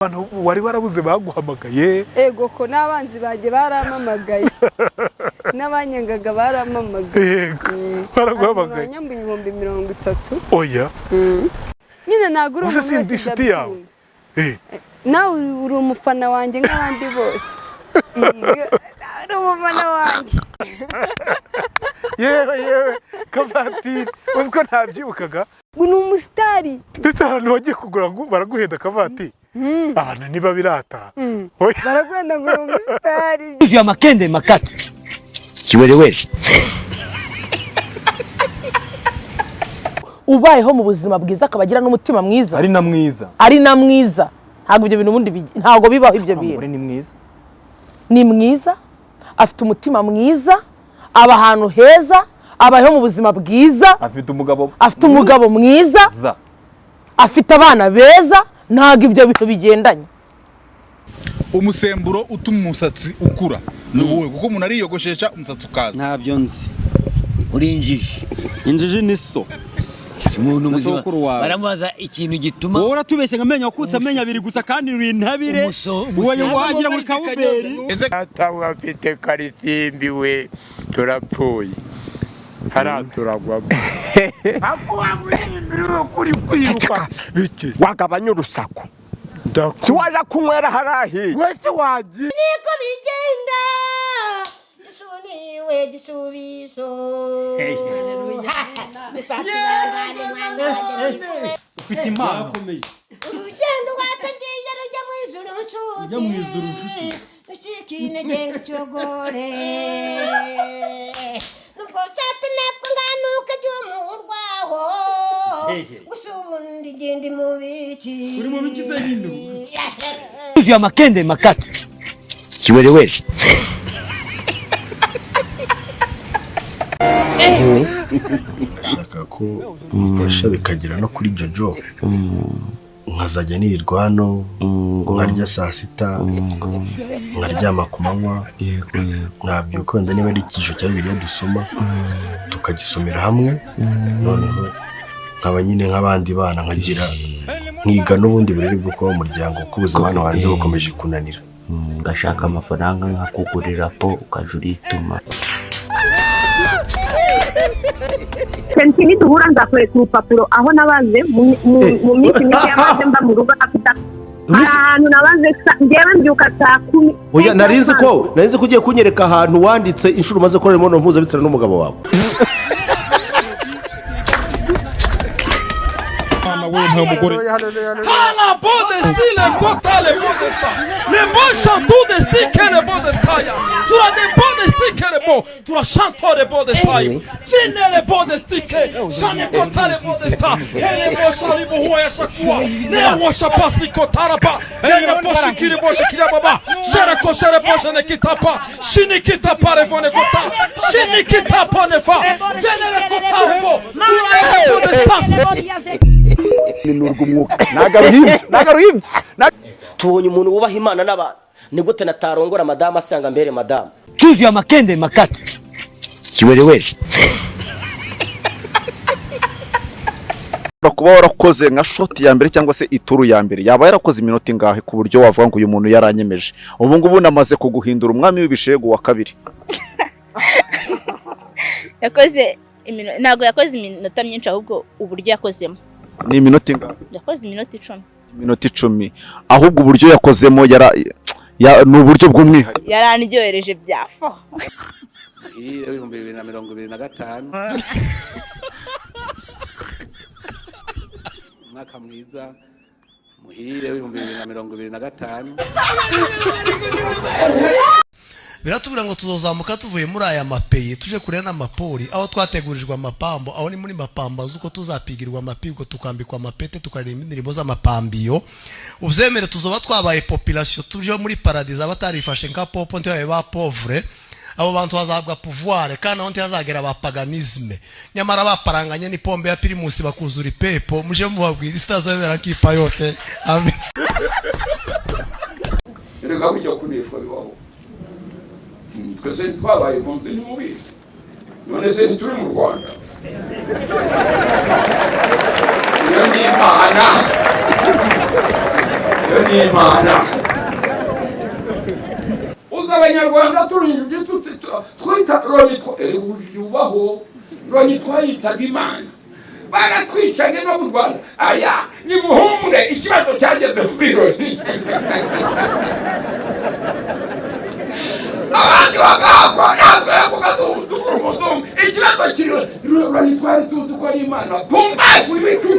abantu wari warabuze baguhamagaye ego ko n'abanzi baje baramamagaye n'abanyangaga baramamagaye yego baraguhamagaye nyambuye 30 oya nyine nagura umuntu sindi inshuti yawe nawe uri umufana wanjye nk'abandi bose uri umufana wanjye yewe Kavatiri uziko ntabyibukaga ni umusitari ndetse ahantu wagiye kugura ngo baraguhenda Kavatiri abantu niba birata baraguhenda ngo umusitari ivyo amakende makati kiwerewere ubayeho mu buzima bwiza akabagira n'umutima mwiza ari na mwiza ntabwo ibyo bintu ubundi ntabwo bibaho ibyo bintu ni mwiza afite umutima mwiza aba ahantu heza abayeho mu buzima bwiza afite umugabo mwiza afite abana beza ntabwo ibyo bintu bigendanye umusemburo utuma umusatsi ukura nuwe kuko umuntu ariyogoshesha umusatsi ukaza ntabyo nzi uri injiji ni so umuntu muzima baramubaza ikintu gituma wowe uratubeshye ngamenya wakutse amenya abiri gusa kandi uri intabire uwaye wagira muri kawuberi atawe afite karisimbi we turapfuye haraturagwa ako wamwimbira kuri kwiruka wagabanya urusaku si waja kunywera harahi wese waji niko bigenda isuniwe gisubizo ufite impano urugendo rwatangiye rujya mu ijuru nshuti ushikine genga cyogore nubwo satanatwe nganuka ry'umurwaho usubundi gindi mubiki uri mu biki se hino ivyo amakende makati kiwerewere shaka ko mfasha bikagira no kuri Jojo nkazajya nirirwa hano nkarya saa sita nkaryama ku manywa nabyuka wenda niba ari icyiciro cya bibiri dusoma tukagisomera hamwe noneho nkaba nyine nk'abandi bana nkagira nkiga n'ubundi burere bwo kuba mu muryango kuko ubuzima hano hanze bukomeje kunanira ngashaka amafaranga nkakugurira po ukajurituma Sentini duhura nzakwereka urupapuro aho nabaze mu minsi mike y'amaze mba mu rugo afite ahantu nabaze ngewe mbyuka saa 10 oya narizi ko ugiye kunyereka ahantu wanditse inshuro umaze korera imibonano mpuzabitsina n'umugabo wawe Cala bode stile kotale bode sta. Le bon chantou de stike le bode staya. Tu as des bode stike le bo. Tu as chantou de bode staya. Cine le bode stike. Chane kotale bode sta. Hele bo shari bo huwa ya shakua. Ne washa pasi kotara ba. Hele bo shikiri bo shikira baba. Shere ko shere bo shene kitapa. Shini kitapa revone kota. Shini kitapa nefa. Zene le kotare bo. Tu as des bode sta. nagaruhimye tubonye umuntu wubaha Imana n'abantu ni gute natarongora madama asanga mbere madama kivyo amakende makati kiwerewere kuba warakoze nka shot ya mbere cyangwa se ituru ya mbere yaba yarakoze iminota ingahe ku buryo wavuga ngo uyu muntu yaranyemeje ubu ngubu namaze kuguhindura umwami w'ibishego wa kabiri yakoze ntago yakoze iminota myinshi ahubwo uburyo yakozemo ni iminota ingahe yakoze iminota 10 iminota 10 ahubwo uburyo yakozemo ni uburyo bw'umwihariko yaraniryohereje byafo Muhire 2025 mwaka mwiza Muhire 2025 biratubwira ngo tuzozamuka tuvuye muri aya mapeye tuje kurena n'amapori aho twategurijwe amapambo aho ni muri mapamba zuko tuzapigirwa amapigo tukambikwa amapete tukaririmba indirimbo z'amapambiyo uvyemere tuzoba twabaye population tuje muri paradise abatarifashe nka popo ntibaye ba pauvre abo bantu bazabwa pouvoir kandi aho ntihazagera ba paganisme nyamara baparanganye ni pombe ya Primus bakuzura ipepo muje mubabwira istazabera kipa yote amen reka kujya kunishwa bibaho twese twabaye impunzi n'umubizi none se turi mu Rwanda iyo ni Imana ni imana uza abanyarwanda turinjye twita ubaho roni twayitaga imana baratwicaga no mu Rwanda aya ni muhumure ikibazo cyageze kuri roni abandi bagapfa yazoye kugazuba umuzungu ikibazo kiri roni twari tuzi ko ari imana pumbafu ibicucu